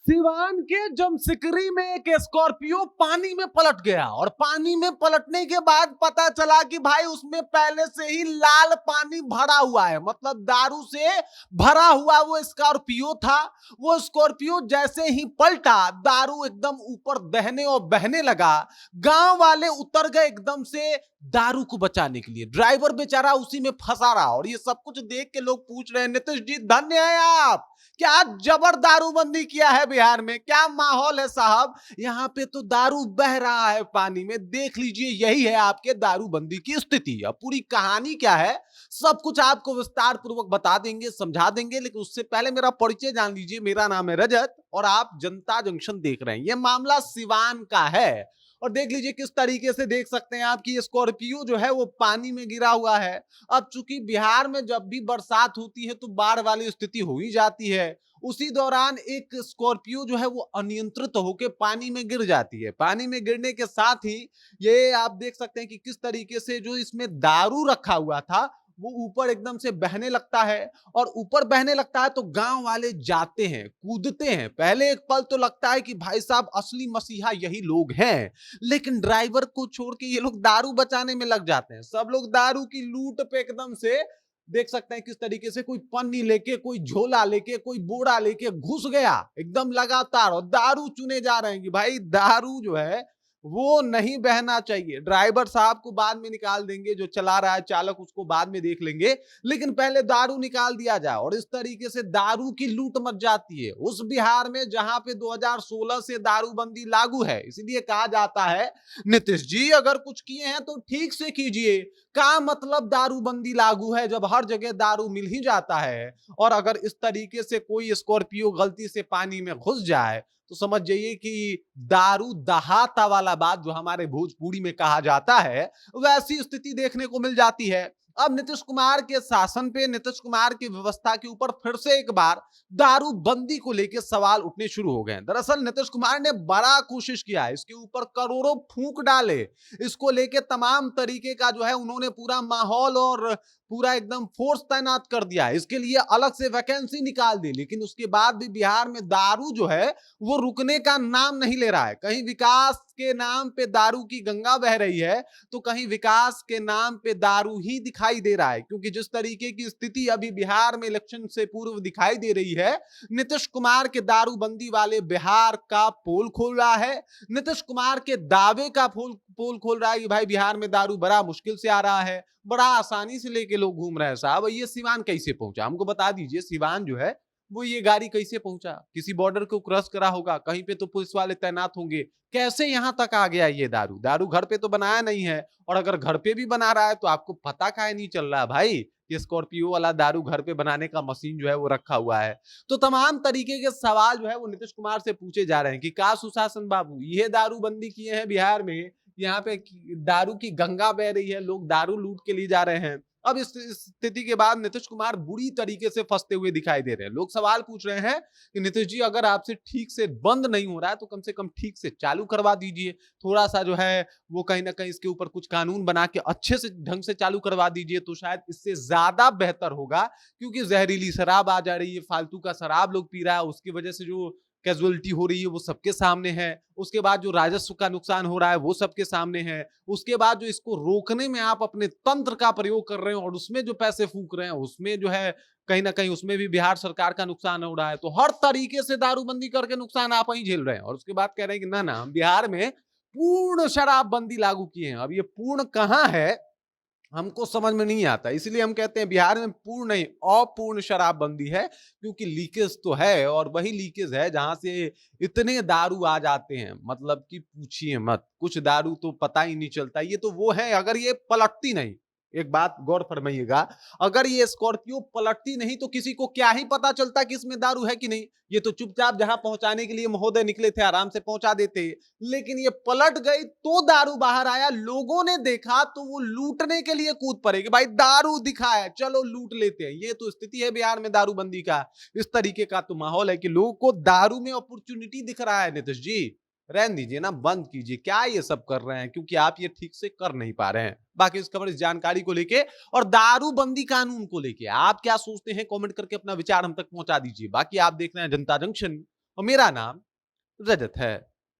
सिवान के जमसिकरी में एक स्कॉर्पियो पानी में पलट गया और पानी में पलटने के बाद पता चला कि भाई उसमें पहले से ही लाल पानी भरा हुआ है, मतलब दारू से भरा हुआ वो स्कॉर्पियो था। वो स्कॉर्पियो जैसे ही पलटा, दारू एकदम ऊपर दहने और बहने लगा। गांव वाले उतर गए एकदम से दारू को बचाने के लिए। ड्राइवर बेचारा उसी में फंसा रहा और ये सब कुछ देख के लोग पूछ रहे हैं, नीतीश जी धन्य है आप, क्या जबर दारूबंदी किया है बिहार में, क्या माहौल है साहब। यहाँ पे तो दारू बह रहा है पानी में, देख लीजिए यही है आपके दारूबंदी की स्थिति। अब पूरी कहानी क्या है सब कुछ आपको विस्तार पूर्वक बता देंगे, समझा देंगे, लेकिन उससे पहले मेरा परिचय जान लीजिए। मेरा नाम है रजत और आप जनता जंक्शन देख रहे हैं। यह मामला सिवान का है और देख लीजिए किस तरीके से देख सकते हैं आप कि स्कॉर्पियो जो है वो पानी में गिरा हुआ है। अब चूंकि बिहार में जब भी बरसात होती है तो बाढ़ वाली स्थिति हो ही जाती है। उसी दौरान एक स्कॉर्पियो जो है वो अनियंत्रित होकर पानी में गिर जाती है। पानी में गिरने के साथ ही ये आप देख सकते हैं कि किस तरीके से जो इसमें दारू रखा हुआ था वो ऊपर एकदम से बहने लगता है। और ऊपर बहने लगता है तो गांव वाले जाते हैं, कूदते हैं। पहले एक पल तो लगता है कि भाई साहब असली मसीहा यही लोग हैं, लेकिन ड्राइवर को छोड़ के ये लोग दारू बचाने में लग जाते हैं। सब लोग दारू की लूट पे एकदम से देख सकते हैं किस तरीके से कोई पन्नी लेके, कोई झोला लेके, कोई बोरा लेके घुस गया एकदम लगातार और दारू चुने जा रहे हैं कि भाई दारू जो है वो नहीं बहना चाहिए। ड्राइवर साहब को बाद में निकाल देंगे, जो चला रहा है चालक उसको बाद में देख लेंगे, लेकिन पहले दारू निकाल दिया जाए। और इस तरीके से दारू की लूट मच जाती है उस बिहार में जहां पे 2016 से दारूबंदी लागू है। इसीलिए कहा जाता है नीतीश जी अगर कुछ किए हैं तो ठीक से कीजिए। का मतलब दारूबंदी लागू है जब हर जगह दारू मिल ही जाता है। और अगर इस तरीके से कोई स्कॉर्पियो गलती से पानी में घुस जाए तो समझ जाइए कि दारू दहाता वाला बात जो हमारे भोजपुरी में कहा जाता है वैसी स्थिति देखने को मिल जाती है। अब नीतीश कुमार के शासन पे, नीतीश कुमार की व्यवस्था के ऊपर फिर से एक बार दारूबंदी को लेकर सवाल उठने शुरू हो गए हैं। दरअसल नीतीश कुमार ने बड़ा कोशिश किया है, इसके ऊपर करोड़ों फूंक डाले, इसको लेके तमाम तरीके का जो है उन्होंने पूरा माहौल और पूरा एकदम फोर्स तैनात कर दिया है। इसके लिए अलग से वैकेंसी निकाल दी, लेकिन उसके बाद भी बिहार में दारू जो है वो रुकने का नाम नहीं ले रहा है। कहीं विकास के नाम पे दारू की गंगा बह रही है तो कहीं विकास के नाम पे दारू ही दिखाई दे रहा है। क्योंकि जिस तरीके की स्थिति अभी बिहार में इलेक्शन से पूर्व दिखाई दे रही है, नीतीश कुमार के दारूबंदी वाले बिहार का पोल खोल रहा है। नीतीश कुमार के दावे का पोल खोल रहा है कि भाई बिहार में दारू बड़ा मुश्किल से आ रहा है, बड़ा आसानी से लेके लोग घूम रहे हैं। साहब ये सिवान कैसे पहुंचा, हमको बता दीजिए। सिवान जो है वो ये गाड़ी कैसे पहुंचा, किसी बॉर्डर को क्रॉस करा होगा, कहीं पे तो पुलिस वाले तैनात होंगे, कैसे यहां तक आ गया ये दारू। दारू घर पे तो बनाया नहीं है, और अगर घर पे भी बना रहा है तो आपको पता काहे नहीं चल रहा है भाई कि स्कॉर्पियो वाला दारू घर पे बनाने का मशीन जो है वो रखा हुआ है। तो तमाम तरीके के सवाल जो है वो नीतीश कुमार से पूछे जा रहे हैं कि का सुशासन बाबू, ये दारूबंदी किए हैं बिहार में, यहाँ पे दारू की गंगा बह रही है, लोग दारू लूट के लिए जा रहे हैं। अब इस स्थिति के बाद नीतीश कुमार बुरी तरीके से फंसते हुए दिखाई दे रहे हैं। लोग सवाल पूछ रहे हैं कि नीतीश जी अगर आपसे ठीक से बंद नहीं हो रहा है तो कम से कम ठीक से चालू करवा दीजिए। थोड़ा सा जो है वो कहीं ना कहीं इसके ऊपर कुछ कानून बना के अच्छे से ढंग से चालू करवा दीजिए तो शायद इससे ज्यादा बेहतर होगा। क्योंकि जहरीली शराब आ जा रही है, फालतू का शराब लोग पी रहा है, उसकी वजह से जो कैजुअलिटी हो रही है वो सबके सामने है। उसके बाद जो राजस्व का नुकसान हो रहा है वो सबके सामने है। उसके बाद जो इसको रोकने में आप अपने तंत्र का प्रयोग कर रहे हो और उसमें जो पैसे फूंक रहे हैं उसमें जो है कहीं ना कहीं उसमें भी बिहार सरकार का नुकसान हो रहा है। तो हर तरीके से दारूबंदी करके नुकसान आप ही झेल रहे हैं। और उसके बाद कह रहे हैं कि ना ना हम बिहार में पूर्ण शराबबंदी लागू किए हैं। अब ये पूर्ण कहां है हमको समझ में नहीं आता, इसलिए हम कहते हैं बिहार में पूर्ण नहीं अपूर्ण शराबबंदी है। क्योंकि लीकेज तो है और वही लीकेज है जहां से इतने दारू आ जाते हैं, मतलब कि पूछिए मत। कुछ दारू तो पता ही नहीं चलता। ये तो वो है अगर ये पलटती नहीं, एक बात गौर फरमाइएगा, अगर ये स्कॉर्पियो पलटती नहीं तो किसी को क्या ही पता चलता कि इसमें दारू है कि नहीं। ये तो चुपचाप जहां पहुंचाने के लिए महोदय निकले थे आराम से पहुंचा देते। लेकिन ये पलट गई तो दारू बाहर आया, लोगों ने देखा तो वो लूटने के लिए कूद पड़े कि भाई दारू दिखा है चलो लूट लेते हैं। ये तो स्थिति है बिहार में दारूबंदी का। इस तरीके का तो माहौल है कि लोगों को दारू में अपॉर्चुनिटी दिख रहा है। नीतीश जी रहने दीजिए ना, बंद कीजिए, क्या ये सब कर रहे हैं, क्योंकि आप ये ठीक से कर नहीं पा रहे हैं। बाकी इस खबर, इस जानकारी को लेके और दारूबंदी कानून को लेके आप क्या सोचते हैं कमेंट करके अपना विचार हम तक पहुंचा दीजिए। बाकी आप देख रहे हैं जनता जंक्शन। और मेरा नाम रजत है।